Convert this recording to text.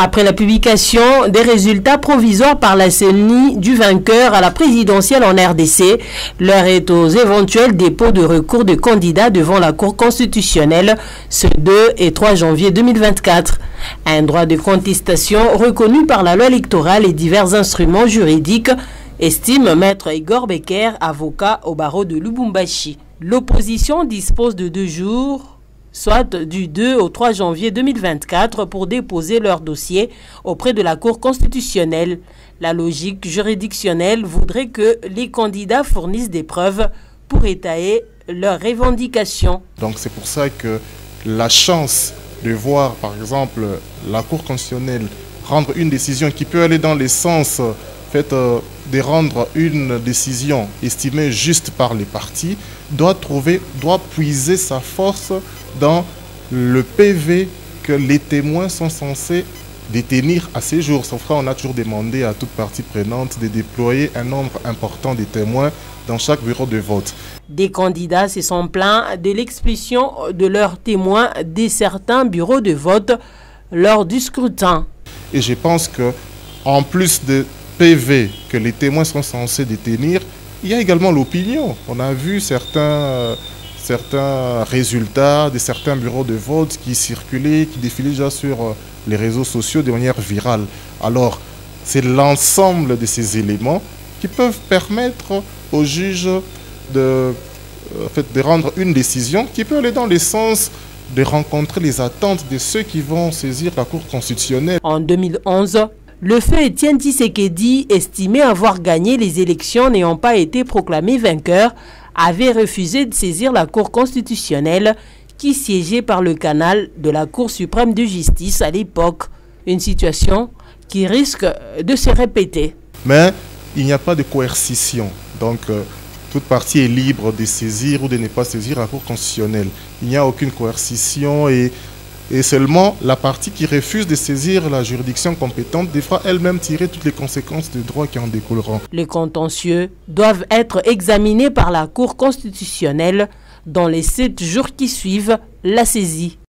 Après la publication des résultats provisoires par la CENI du vainqueur à la présidentielle en RDC, l'heure est aux éventuels dépôts de recours de candidats devant la Cour constitutionnelle ce 2 et 3 janvier 2024. Un droit de contestation reconnu par la loi électorale et divers instruments juridiques, estime Maître Igor Becker, avocat au barreau de Lubumbashi. L'opposition dispose de 2 jours, soit du 2 au 3 janvier 2024, pour déposer leur dossier auprès de la Cour constitutionnelle. La logique juridictionnelle voudrait que les candidats fournissent des preuves pour étayer leurs revendications. Donc c'est pour ça que la chance de voir, par exemple, la Cour constitutionnelle rendre une décision qui peut aller dans le sens de rendre une décision estimée juste par les partis, doit puiser sa force dans le PV que les témoins sont censés détenir à ces jours. Sauf qu'on a toujours demandé à toute partie prenante de déployer un nombre important de témoins dans chaque bureau de vote. Des candidats se sont plaints de l'expulsion de leurs témoins de certains bureaux de vote lors du scrutin. Et je pense que, en plus de PV que les témoins sont censés détenir, il y a également l'opinion. On a vu certains résultats de certains bureaux de vote qui circulaient, qui défilaient déjà sur les réseaux sociaux de manière virale. Alors, c'est l'ensemble de ces éléments qui peuvent permettre aux juges de rendre une décision qui peut aller dans le sens de rencontrer les attentes de ceux qui vont saisir la Cour constitutionnelle. En 2011, le feu Étienne Tshisekedi, estimé avoir gagné les élections n'ayant pas été proclamé vainqueur, avait refusé de saisir la Cour constitutionnelle qui siégeait par le canal de la Cour suprême de justice à l'époque. Une situation qui risque de se répéter. Mais il n'y a pas de coercition. Donc, toute partie est libre de saisir ou de ne pas saisir la Cour constitutionnelle. Il n'y a aucune coercition et seulement la partie qui refuse de saisir la juridiction compétente devra elle-même tirer toutes les conséquences du droit qui en découleront. Les contentieux doivent être examinés par la Cour constitutionnelle dans les 7 jours qui suivent la saisie.